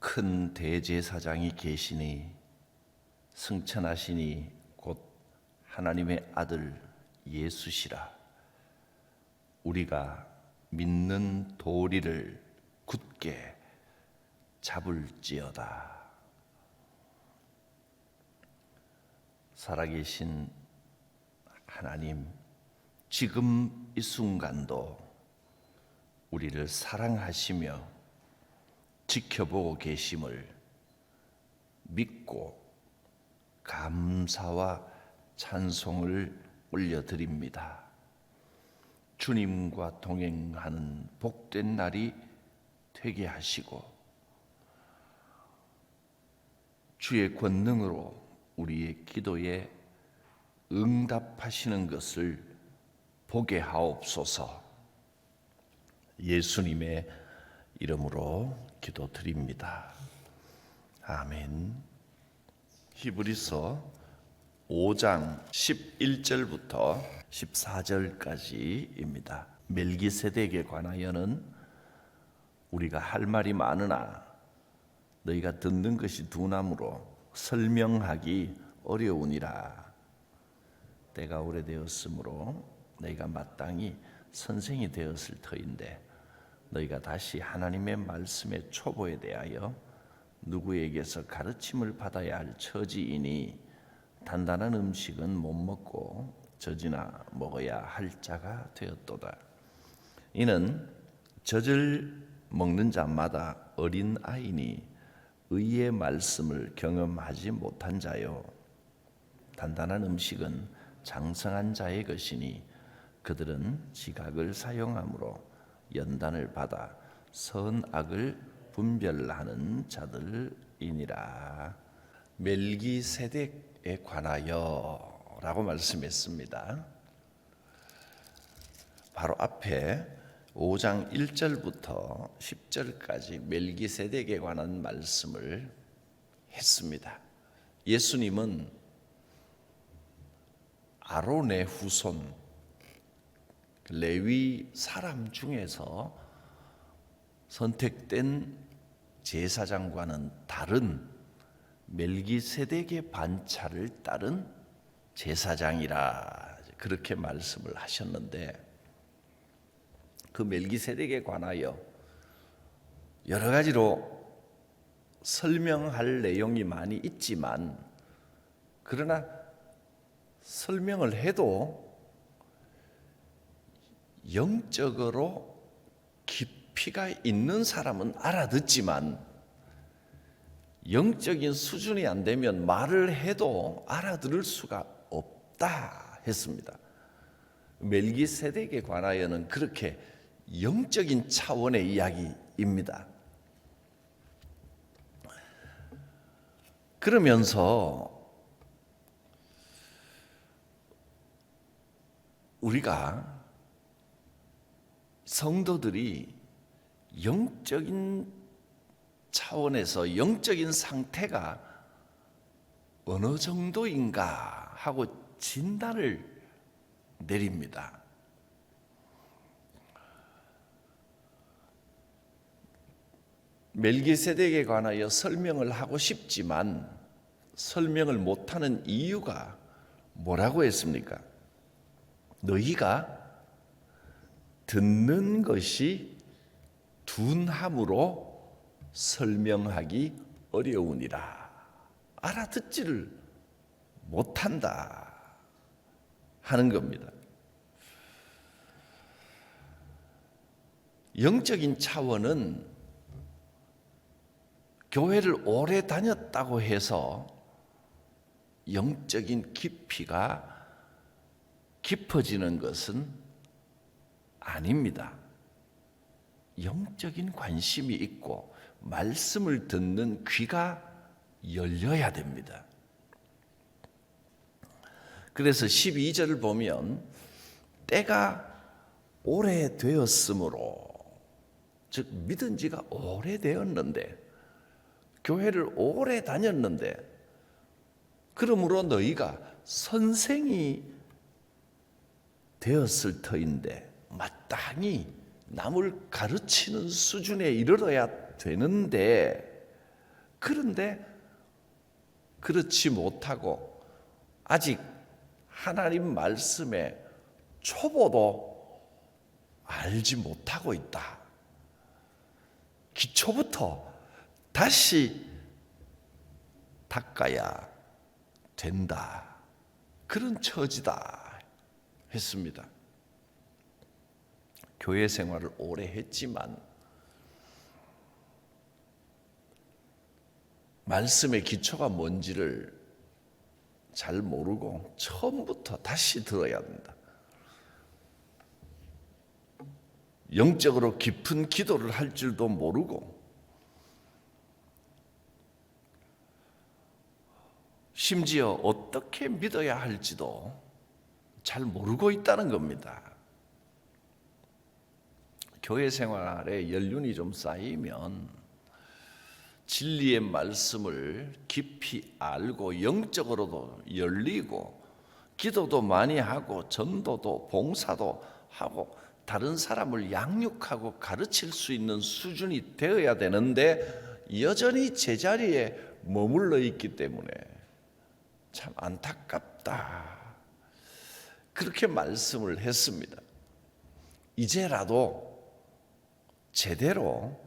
큰 대제사장이 계시니 승천하시니 곧 하나님의 아들 예수시라. 우리가 믿는 도리를 굳게 잡을지어다. 살아계신 하나님, 지금 이 순간도 우리를 사랑하시며 지켜보고 계심을 믿고 감사와 찬송을 올려드립니다. 주님과 동행하는 복된 날이 되게 하시고 주의 권능으로 우리의 기도에 응답하시는 것을 보게 하옵소서. 예수님의 이름으로 기도드립니다. 아멘. 히브리서 5장 11절부터 14절까지입니다. 멜기세덱에 관하여는 우리가 할 말이 많으나 너희가 듣는 것이 둔함으로 설명하기 어려우니라. 때가 오래되었으므로 너희가 마땅히 선생이 되었을 터인데 너희가 다시 하나님의 말씀의 초보에 대하여 누구에게서 가르침을 받아야 할 처지이니 단단한 음식은 못 먹고 젖이나 먹어야 할 자가 되었도다. 이는 젖을 먹는 자마다 어린 아이니 의의 말씀을 경험하지 못한 자요, 단단한 음식은 장성한 자의 것이니 그들은 지각을 사용함으로 연단을 받아 선악을 분별하는 자들이니라. 멜기세덱에 관하여 라고 말씀했습니다. 바로 앞에 5장 1절부터 10절까지 멜기세덱에 관한 말씀을 했습니다. 예수님은 아론의 후손 레위 사람 중에서 선택된 제사장과는 다른 멜기세덱의 반차를 따른 제사장이라 그렇게 말씀을 하셨는데, 그 멜기세덱에 관하여 여러 가지로 설명할 내용이 많이 있지만, 그러나 설명을 해도 영적으로 깊이가 있는 사람은 알아듣지만 영적인 수준이 안 되면 말을 해도 알아들을 수가 없다 했습니다. 멜기세덱에 관하여는 그렇게 영적인 차원의 이야기입니다. 그러면서 우리가 성도들이 영적인 차원에서 영적인 상태가 어느 정도인가 하고 진단을 내립니다. 멜기세덱에 관하여 설명을 하고 싶지만 설명을 못하는 이유가 뭐라고 했습니까? 너희가 듣는 것이 둔함으로 설명하기 어려우니라. 알아듣지를 못한다 하는 겁니다. 영적인 차원은 교회를 오래 다녔다고 해서 영적인 깊이가 깊어지는 것은 아닙니다. 영적인 관심이 있고 말씀을 듣는 귀가 열려야 됩니다. 그래서 12절을 보면 때가 오래되었으므로, 즉 믿은 지가 오래되었는데, 교회를 오래 다녔는데, 그러므로 너희가 선생이 되었을 터인데 마땅히 남을 가르치는 수준에 이르러야 되는데 그런데 그렇지 못하고 아직 하나님 말씀의 초보도 알지 못하고 있다. 기초부터 다시 닦아야 된다. 그런 처지다 했습니다. 교회 생활을 오래 했지만 말씀의 기초가 뭔지를 잘 모르고 처음부터 다시 들어야 된다. 영적으로 깊은 기도를 할 줄도 모르고 심지어 어떻게 믿어야 할지도 잘 모르고 있다는 겁니다. 교회 생활에 연륜이 좀 쌓이면 진리의 말씀을 깊이 알고 영적으로도 열리고 기도도 많이 하고 전도도 봉사도 하고 다른 사람을 양육하고 가르칠 수 있는 수준이 되어야 되는데 여전히 제자리에 머물러 있기 때문에 참 안타깝다. 그렇게 말씀을 했습니다. 이제라도 제대로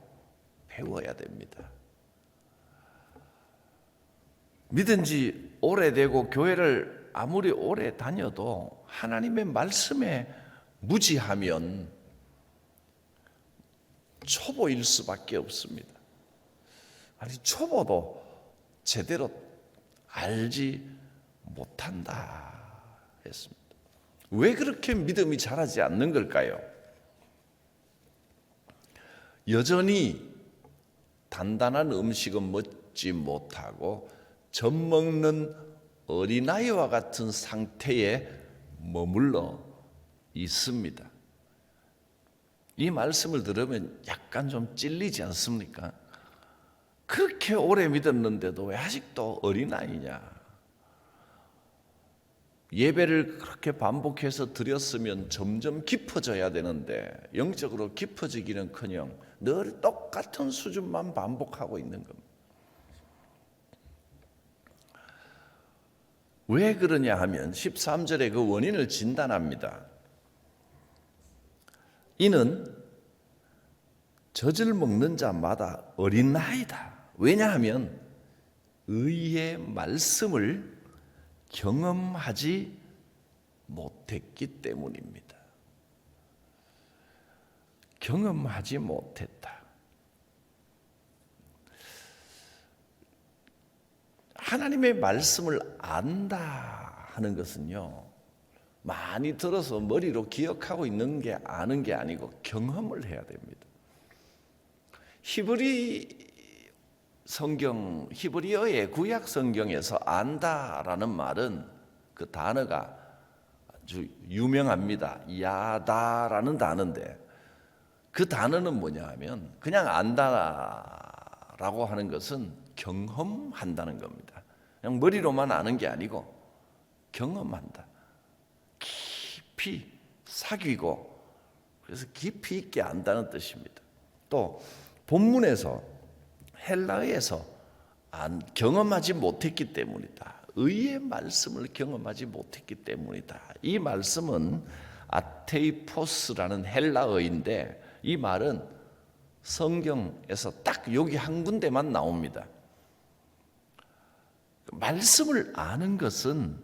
배워야 됩니다. 믿은 지 오래되고 교회를 아무리 오래 다녀도 하나님의 말씀에 무지하면 초보일 수밖에 없습니다. 아니 초보도 제대로 알지 못한다 했습니다. 왜 그렇게 믿음이 자라지 않는 걸까요? 여전히 단단한 음식은 먹지 못하고 젖 먹는 어린아이와 같은 상태에 머물러 있습니다. 이 말씀을 들으면 약간 좀 찔리지 않습니까? 그렇게 오래 믿었는데도 왜 아직도 어린아이냐? 예배를 그렇게 반복해서 드렸으면 점점 깊어져야 되는데 영적으로 깊어지기는커녕 늘 똑같은 수준만 반복하고 있는 겁니다. 왜 그러냐 하면 13절에 그 원인을 진단합니다. 이는 젖을 먹는 자마다 어린 나이다. 왜냐하면 의의 말씀을 경험하지 못했기 때문입니다. 경험하지 못했다. 하나님의 말씀을 안다 하는 것은요, 많이 들어서 머리로 기억하고 있는 게 아는 게 아니고 경험을 해야 됩니다. 히브리어의 구약 성경에서 안다라는 말은 그 단어가 아주 유명합니다. 야다라는 단어인데 그 단어는 뭐냐 하면 그냥 안다라고 하는 것은 경험한다는 겁니다. 그냥 머리로만 아는 게 아니고 경험한다. 깊이 사귀고 그래서 깊이 있게 안다는 뜻입니다. 또 본문에서 헬라어에서 경험하지 못했기 때문이다. 의의 말씀을 경험하지 못했기 때문이다. 이 말씀은 아테이포스라는 헬라어인데 이 말은 성경에서 딱 여기 한 군데만 나옵니다. 말씀을 아는 것은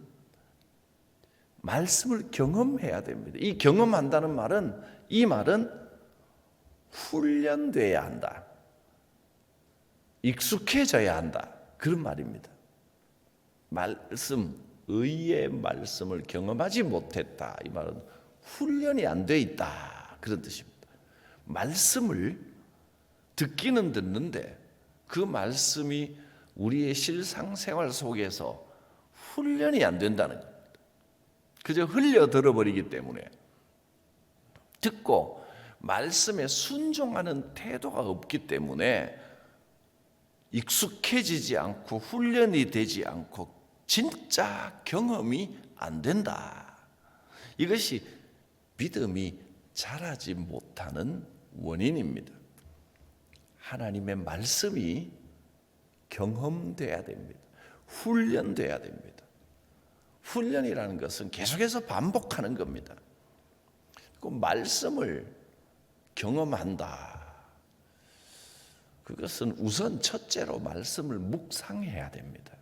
말씀을 경험해야 됩니다. 이 경험한다는 말은 이 말은 훈련돼야 한다. 익숙해져야 한다. 그런 말입니다. 의의 말씀을 경험하지 못했다. 이 말은 훈련이 안 돼 있다. 그런 뜻입니다. 말씀을 듣기는 듣는데 그 말씀이 우리의 실상생활 속에서 훈련이 안 된다는 겁니다. 그저 흘려 들어버리기 때문에 듣고 말씀에 순종하는 태도가 없기 때문에 익숙해지지 않고 훈련이 되지 않고 진짜 경험이 안 된다. 이것이 믿음이 자라지 못하는 원인입니다. 하나님의 말씀이 경험돼야 됩니다. 훈련돼야 됩니다. 훈련이라는 것은 계속해서 반복하는 겁니다. 그 말씀을 경험한다. 그것은 우선 첫째로 말씀을 묵상해야 됩니다.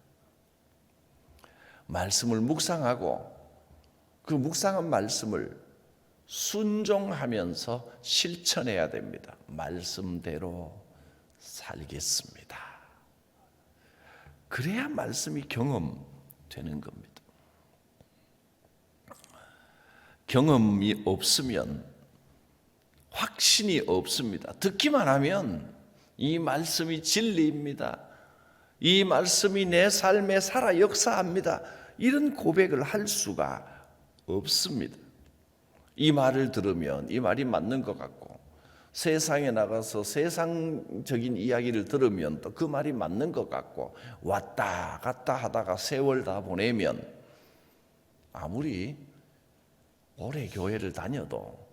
말씀을 묵상하고 그 묵상한 말씀을 순종하면서 실천해야 됩니다. 말씀대로 살겠습니다. 그래야 말씀이 경험되는 겁니다. 경험이 없으면 확신이 없습니다. 듣기만 하면 이 말씀이 진리입니다. 이 말씀이 내 삶에 살아 역사합니다. 이런 고백을 할 수가 없습니다. 이 말을 들으면 이 말이 맞는 것 같고 세상에 나가서 세상적인 이야기를 들으면 또 그 말이 맞는 것 같고 왔다 갔다 하다가 세월 다 보내면 아무리 오래 교회를 다녀도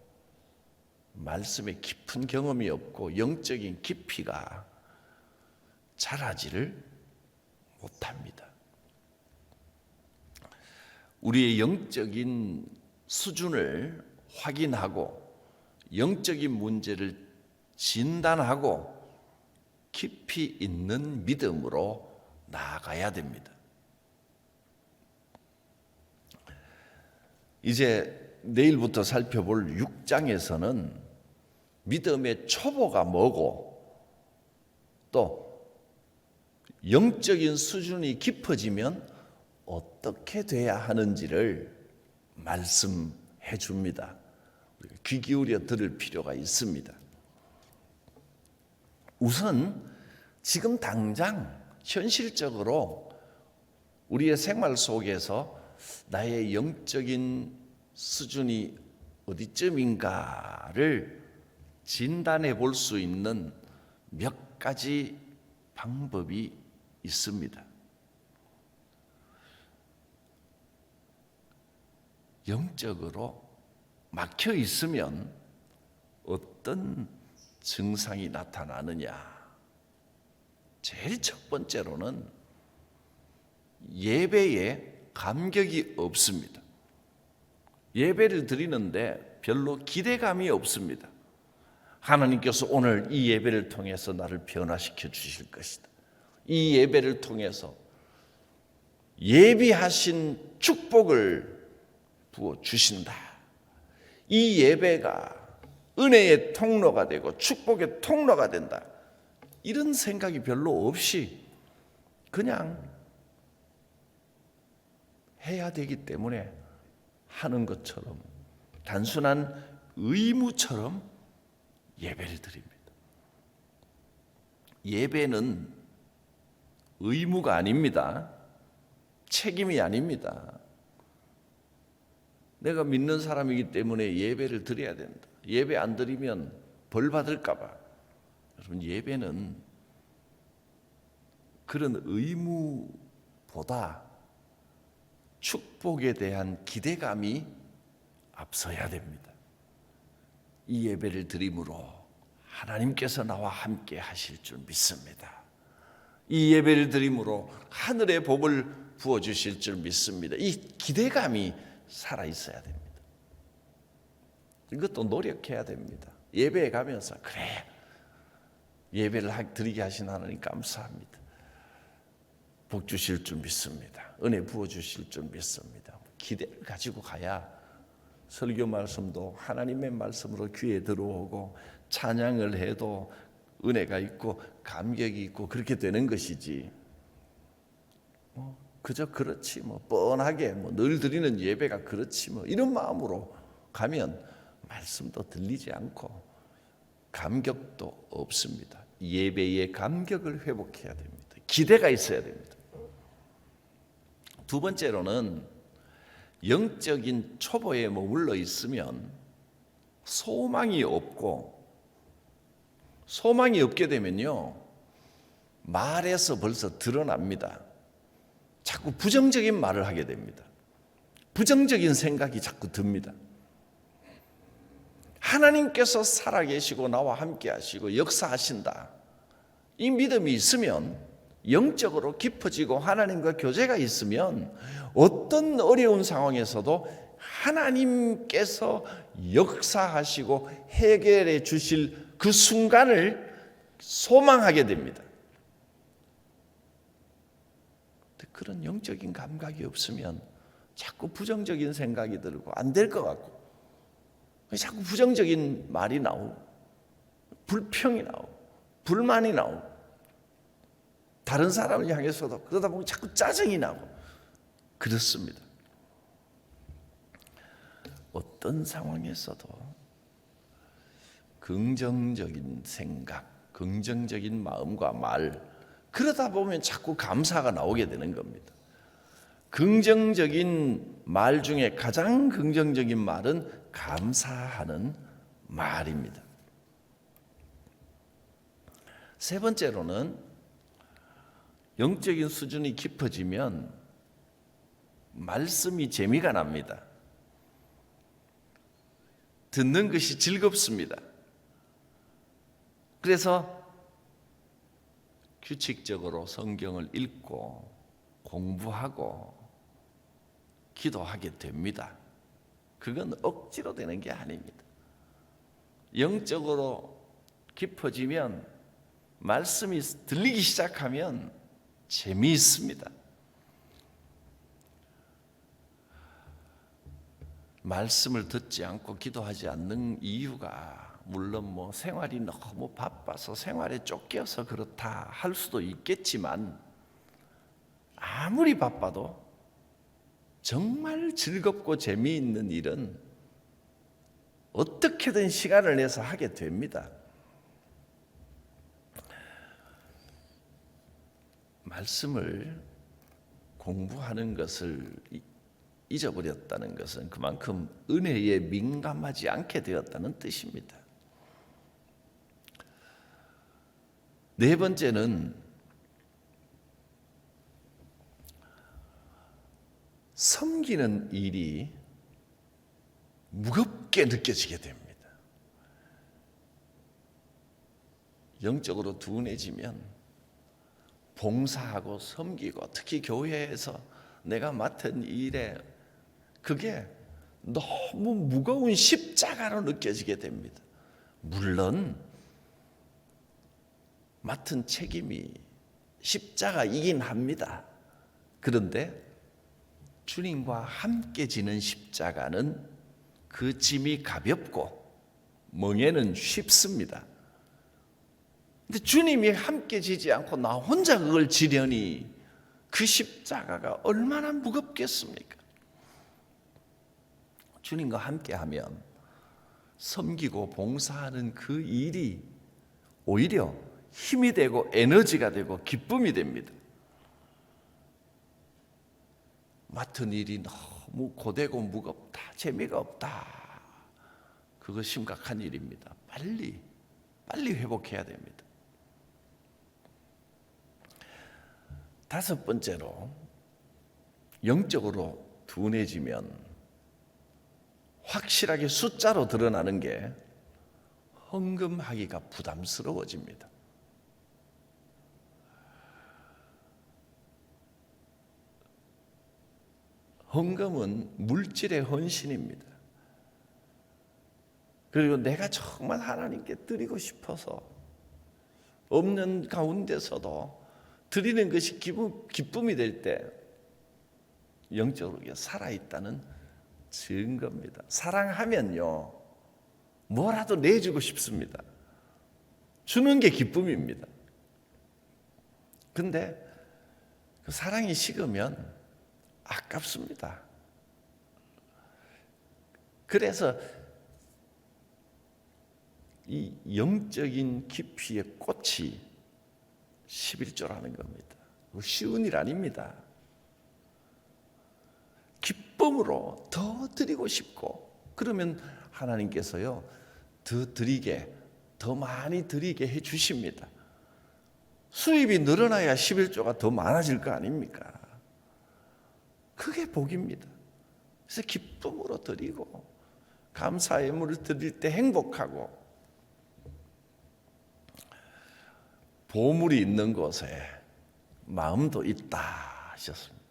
말씀에 깊은 경험이 없고 영적인 깊이가 자라지를 못합니다. 우리의 영적인 수준을 확인하고 영적인 문제를 진단하고 깊이 있는 믿음으로 나아가야 됩니다. 이제 내일부터 살펴볼 6장에서는 믿음의 초보가 뭐고 또 영적인 수준이 깊어지면 어떻게 돼야 하는지를 말씀해 줍니다. 귀 기울여 들을 필요가 있습니다. 우선 지금 당장 현실적으로 우리의 생활 속에서 나의 영적인 수준이 어디쯤인가를 진단해 볼 수 있는 몇 가지 방법이 있습니다. 영적으로 막혀 있으면 어떤 증상이 나타나느냐? 제일 첫 번째로는 예배에 감격이 없습니다. 예배를 드리는데 별로 기대감이 없습니다. 하나님께서 오늘 이 예배를 통해서 나를 변화시켜 주실 것이다. 이 예배를 통해서 예비하신 축복을 부어 주신다. 이 예배가 은혜의 통로가 되고 축복의 통로가 된다. 이런 생각이 별로 없이 그냥 해야 되기 때문에 하는 것처럼 단순한 의무처럼 예배를 드립니다. 예배는 의무가 아닙니다. 책임이 아닙니다. 내가 믿는 사람이기 때문에 예배를 드려야 된다. 예배 안 드리면 벌 받을까 봐. 여러분, 예배는 그런 의무보다 축복에 대한 기대감이 앞서야 됩니다. 이 예배를 드림으로 하나님께서 나와 함께 하실 줄 믿습니다. 이 예배를 드림으로 하늘의 복을 부어주실 줄 믿습니다. 이 기대감이 살아있어야 됩니다. 이것도 노력해야 됩니다. 예배에 가면서 그래, 예배를 드리게 하신 하나님 감사합니다. 복 주실 줄 믿습니다. 은혜 부어주실 줄 믿습니다. 기대를 가지고 가야 설교 말씀도 하나님의 말씀으로 귀에 들어오고 찬양을 해도 은혜가 있고 감격이 있고 그렇게 되는 것이지, 그저 그렇지 뻔하게 늘 드리는 예배가 그렇지 이런 마음으로 가면 말씀도 들리지 않고 감격도 없습니다. 예배의 감격을 회복해야 됩니다. 기대가 있어야 됩니다. 두 번째로는 영적인 초보에 머물러 있으면 소망이 없고, 소망이 없게 되면요 말에서 벌써 드러납니다. 자꾸 부정적인 말을 하게 됩니다. 부정적인 생각이 자꾸 듭니다. 하나님께서 살아계시고 나와 함께 하시고 역사하신다, 이 믿음이 있으면 영적으로 깊어지고 하나님과 교제가 있으면 어떤 어려운 상황에서도 하나님께서 역사하시고 해결해 주실 그 순간을 소망하게 됩니다. 그런 영적인 감각이 없으면 자꾸 부정적인 생각이 들고 안 될 것 같고 자꾸 부정적인 말이 나오고 불평이 나오고 불만이 나오고 다른 사람을 향해서도 그러다 보면 자꾸 짜증이 나고 그렇습니다. 어떤 상황에서도 긍정적인 생각, 긍정적인 마음과 말, 그러다 보면 자꾸 감사가 나오게 되는 겁니다. 긍정적인 말 중에 가장 긍정적인 말은 감사하는 말입니다. 세 번째로는 영적인 수준이 깊어지면 말씀이 재미가 납니다. 듣는 것이 즐겁습니다. 그래서 규칙적으로 성경을 읽고 공부하고 기도하게 됩니다. 그건 억지로 되는 게 아닙니다. 영적으로 깊어지면 말씀이 들리기 시작하면 재미있습니다. 말씀을 듣지 않고 기도하지 않는 이유가 물론 생활이 너무 바빠서 생활에 쫓겨서 그렇다 할 수도 있겠지만 아무리 바빠도 정말 즐겁고 재미있는 일은 어떻게든 시간을 내서 하게 됩니다. 말씀을 공부하는 것을 잊어버렸다는 것은 그만큼 은혜에 민감하지 않게 되었다는 뜻입니다. 네 번째는 섬기는 일이 무겁게 느껴지게 됩니다. 영적으로 둔해지면 봉사하고 섬기고 특히 교회에서 내가 맡은 일에 그게 너무 무거운 십자가로 느껴지게 됩니다. 물론 맡은 책임이 십자가이긴 합니다. 그런데 주님과 함께 지는 십자가는 그 짐이 가볍고 멍에는 쉽습니다. 근데 주님이 함께 지지 않고 나 혼자 그걸 지려니 그 십자가가 얼마나 무겁겠습니까? 주님과 함께하면 섬기고 봉사하는 그 일이 오히려 힘이 되고 에너지가 되고 기쁨이 됩니다. 맡은 일이 너무 고되고 무겁다, 재미가 없다. 그거 심각한 일입니다. 빨리 회복해야 됩니다. 다섯 번째로 영적으로 둔해지면 확실하게 숫자로 드러나는 게 헌금하기가 부담스러워집니다. 헌금은 물질의 헌신입니다. 그리고 내가 정말 하나님께 드리고 싶어서 없는 가운데서도 드리는 것이 기쁨이 될 때 영적으로 살아있다는 증거입니다. 사랑하면요 뭐라도 내주고 싶습니다. 주는 게 기쁨입니다. 근데 그 사랑이 식으면 아깝습니다. 그래서 이 영적인 깊이의 꽃이 11조라는 겁니다. 쉬운 일 아닙니다. 기쁨으로 더 드리고 싶고 그러면 하나님께서요 더 많이 드리게 해 주십니다. 수입이 늘어나야 11조가 더 많아질 거 아닙니까? 그게 복입니다. 그래서 기쁨으로 드리고 감사의 예물을 드릴 때 행복하고 보물이 있는 곳에 마음도 있다 하셨습니다.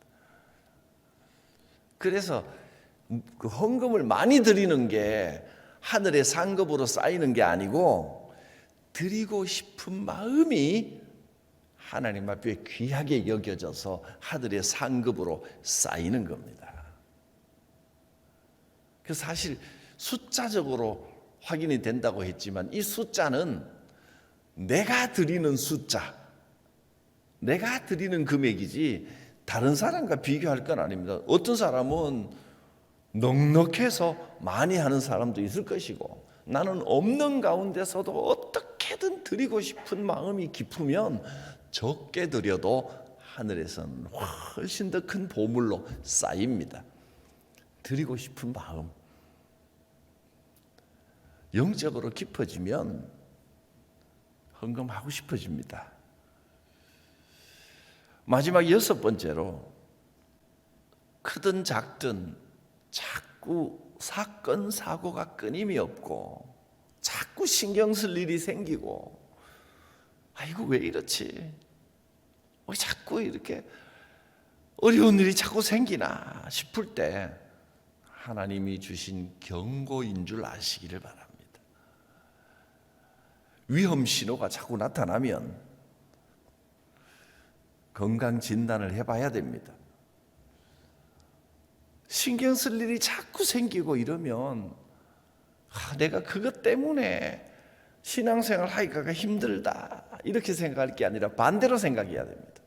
그래서 그 헌금을 많이 드리는 게 하늘의 상급으로 쌓이는 게 아니고 드리고 싶은 마음이 하나님 앞에 귀하게 여겨져서 하늘의 상급으로 쌓이는 겁니다. 그 사실 숫자적으로 확인이 된다고 했지만 이 숫자는 내가 드리는 숫자, 내가 드리는 금액이지 다른 사람과 비교할 건 아닙니다. 어떤 사람은 넉넉해서 많이 하는 사람도 있을 것이고 나는 없는 가운데서도 어떻게든 드리고 싶은 마음이 깊으면 적게 드려도 하늘에서는 훨씬 더 큰 보물로 쌓입니다. 드리고 싶은 마음 영적으로 깊어지면 헌금하고 싶어집니다. 마지막 6번째로 크든 작든 자꾸 사건 사고가 끊임이 없고 자꾸 신경 쓸 일이 생기고 아이고 왜 이렇지? 왜 자꾸 이렇게 어려운 일이 자꾸 생기나 싶을 때 하나님이 주신 경고인 줄 아시기를 바랍니다. 위험 신호가 자꾸 나타나면 건강 진단을 해봐야 됩니다. 신경 쓸 일이 자꾸 생기고 이러면 내가 그것 때문에 신앙생활 하기가 힘들다 이렇게 생각할 게 아니라 반대로 생각해야 됩니다.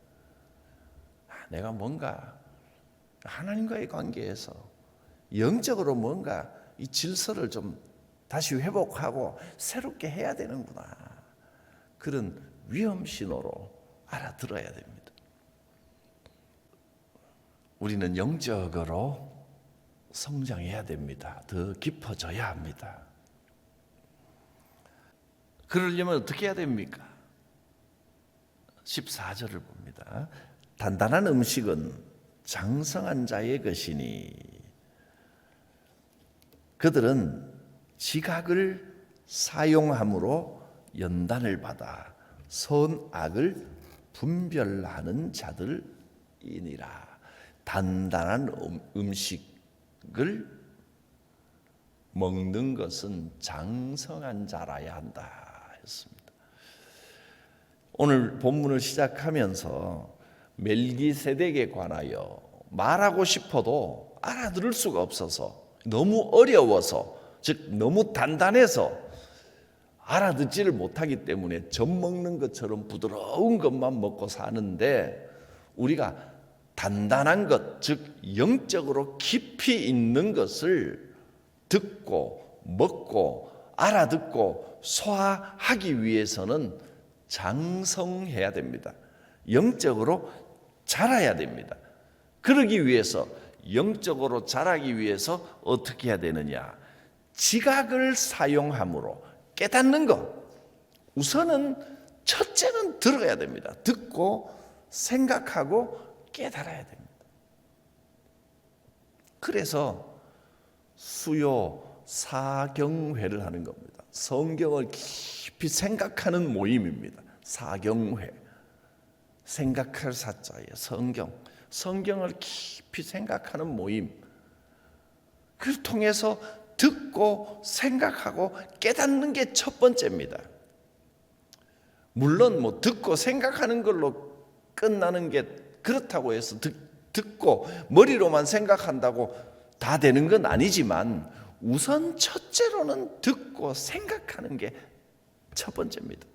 내가 뭔가 하나님과의 관계에서 영적으로 뭔가 이 질서를 좀 다시 회복하고 새롭게 해야 되는구나. 그런 위험 신호로 알아들어야 됩니다. 우리는 영적으로 성장해야 됩니다. 더 깊어져야 합니다. 그러려면 어떻게 해야 됩니까? 14절을 봅니다. 단단한 음식은 장성한 자의 것이니 그들은 지각을 사용함으로 연단을 받아 선악을 분별하는 자들이니라. 단단한 음식을 먹는 것은 장성한 자라야 한다 했습니다. 오늘 본문을 시작하면서 멜기세덱에 관하여 말하고 싶어도 알아들을 수가 없어서 너무 어려워서 즉 너무 단단해서 알아듣지를 못하기 때문에 젖 먹는 것처럼 부드러운 것만 먹고 사는데 우리가 단단한 것, 즉 영적으로 깊이 있는 것을 듣고 먹고 알아듣고 소화하기 위해서는 장성해야 됩니다. 영적으로 자라야 됩니다. 그러기 위해서 영적으로 자라기 위해서 어떻게 해야 되느냐? 지각을 사용함으로 깨닫는 것. 우선은 첫째는 들어야 됩니다. 듣고 생각하고 깨달아야 됩니다. 그래서 수요 사경회를 하는 겁니다. 성경을 깊이 생각하는 모임입니다. 사경회. 생각할 사자예요. 성경을 깊이 생각하는 모임. 그걸 통해서 듣고 생각하고 깨닫는 게 첫 번째입니다. 물론 듣고 생각하는 걸로 끝나는 게 그렇다고 해서 듣고 머리로만 생각한다고 다 되는 건 아니지만 우선 첫째로는 듣고 생각하는 게 첫 번째입니다.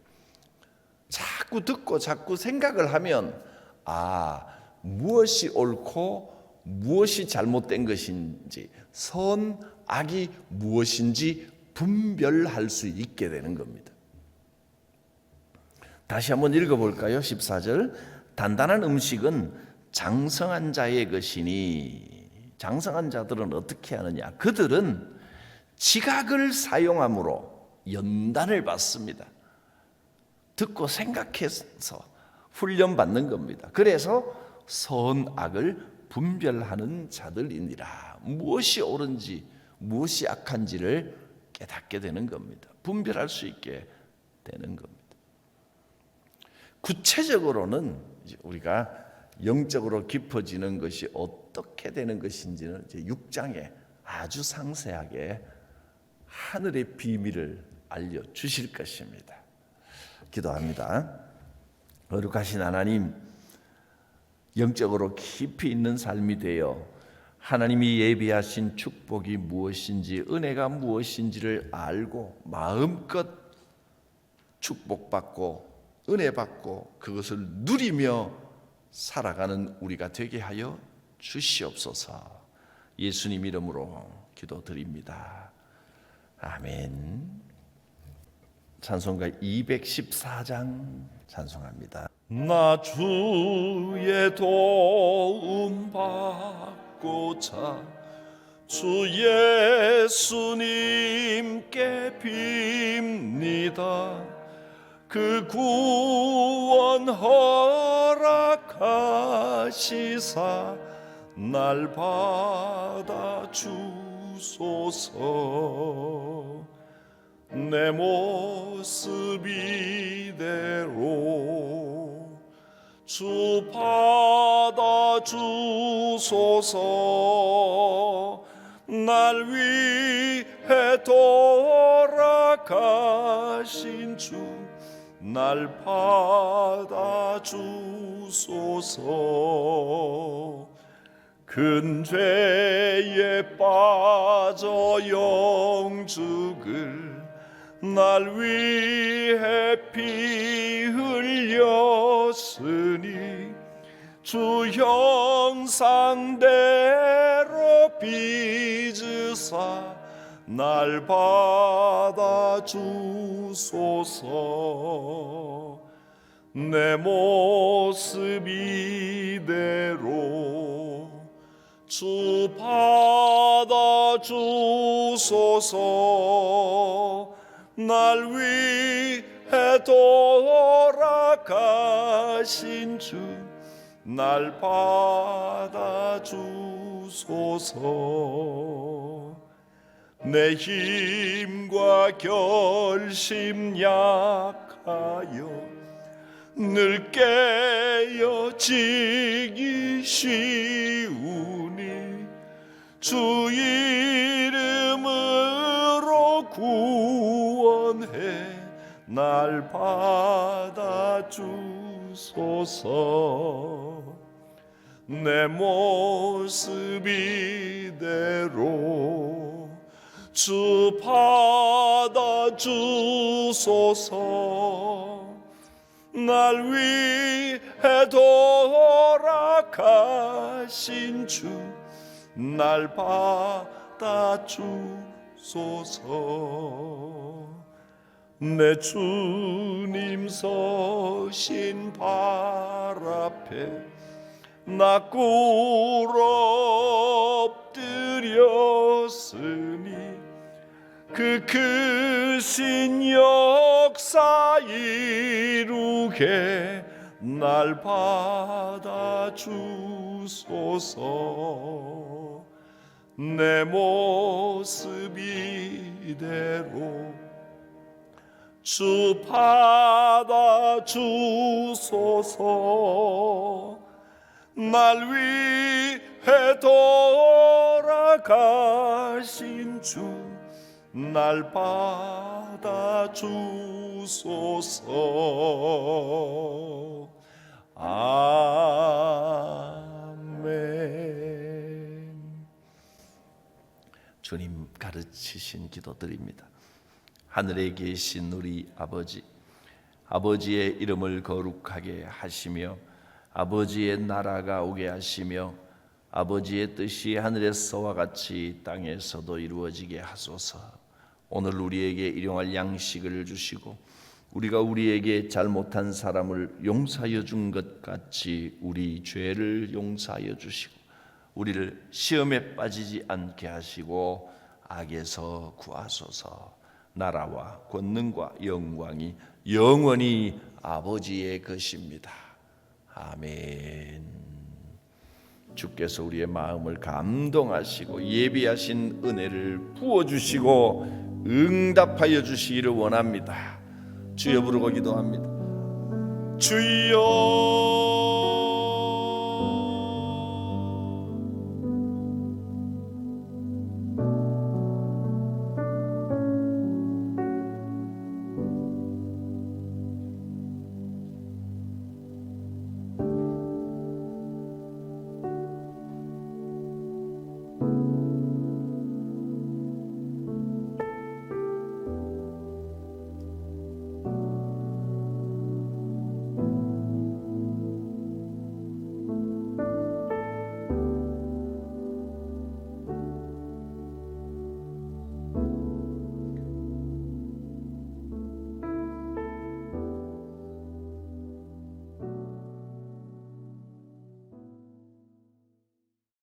자꾸 듣고 자꾸 생각을 하면 무엇이 옳고 무엇이 잘못된 것인지 선악이 무엇인지 분별할 수 있게 되는 겁니다. 다시 한번 읽어볼까요? 14절 단단한 음식은 장성한 자의 것이니 장성한 자들은 어떻게 하느냐? 그들은 지각을 사용함으로 연단을 받습니다. 듣고 생각해서 훈련받는 겁니다. 그래서 선악을 분별하는 자들이니라. 무엇이 옳은지 무엇이 악한지를 깨닫게 되는 겁니다. 분별할 수 있게 되는 겁니다. 구체적으로는 우리가 영적으로 깊어지는 것이 어떻게 되는 것인지는 이제 6장에 아주 상세하게 하늘의 비밀을 알려주실 것입니다. 기도합니다. 거룩하신 하나님, 영적으로 깊이 있는 삶이 되어 하나님이 예비하신 축복이 무엇인지, 은혜가 무엇인지를 알고 마음껏 축복받고 은혜받고 그것을 누리며 살아가는 우리가 되게 하여 주시옵소서. 예수님 이름으로 기도드립니다. 아멘. 찬송가 214장 찬송합니다. 나 주의 도움 받고자 주 예수님께 빕니다. 그 구원 허락하시사 날 받아 주소서. 내 모습 이대로 주 받아 주소서. 날 위해 돌아가신 주 날 받아 주소서. 큰 죄에 빠져 영죽을 날 위해 피 흘렸으니 주 형상대로 빚으사 날 받아 주소서. 내 모습 이대로 주 받아 주소서. 날 위해 돌아가신 주 날 받아 주소서. 내 힘과 결심 약하여 늘 깨어지기 쉬우니 주 이름으로 구원해 날 받아 주소서. 내 모습 이대로 주 받아 주소서. 날 위해 돌아가신 주 날 받아 주소서. 내 주님 서신 발 앞에 나 꿇어 엎드렸으니 그 크신 역사 이루게 날 받아 주소서. 내 모습 이대로 주 받아 주소서. 날 위해 돌아가신 주 날 받아 주소서. 아멘. 주님 가르치신 기도드립니다. 하늘에 계신 우리 아버지, 아버지의 이름을 거룩하게 하시며 아버지의 나라가 오게 하시며 아버지의 뜻이 하늘에서와 같이 땅에서도 이루어지게 하소서. 오늘 우리에게 일용할 양식을 주시고 우리가 우리에게 잘못한 사람을 용서하여 준 것 같이 우리 죄를 용서하여 주시고 우리를 시험에 빠지지 않게 하시고 악에서 구하소서. 나라와 권능과 영광이 영원히 아버지의 것입니다. 아멘. 주께서 우리의 마음을 감동하시고 예비하신 은혜를 부어주시고 응답하여 주시기를 원합니다. 주여 부르고 기도합니다. 주여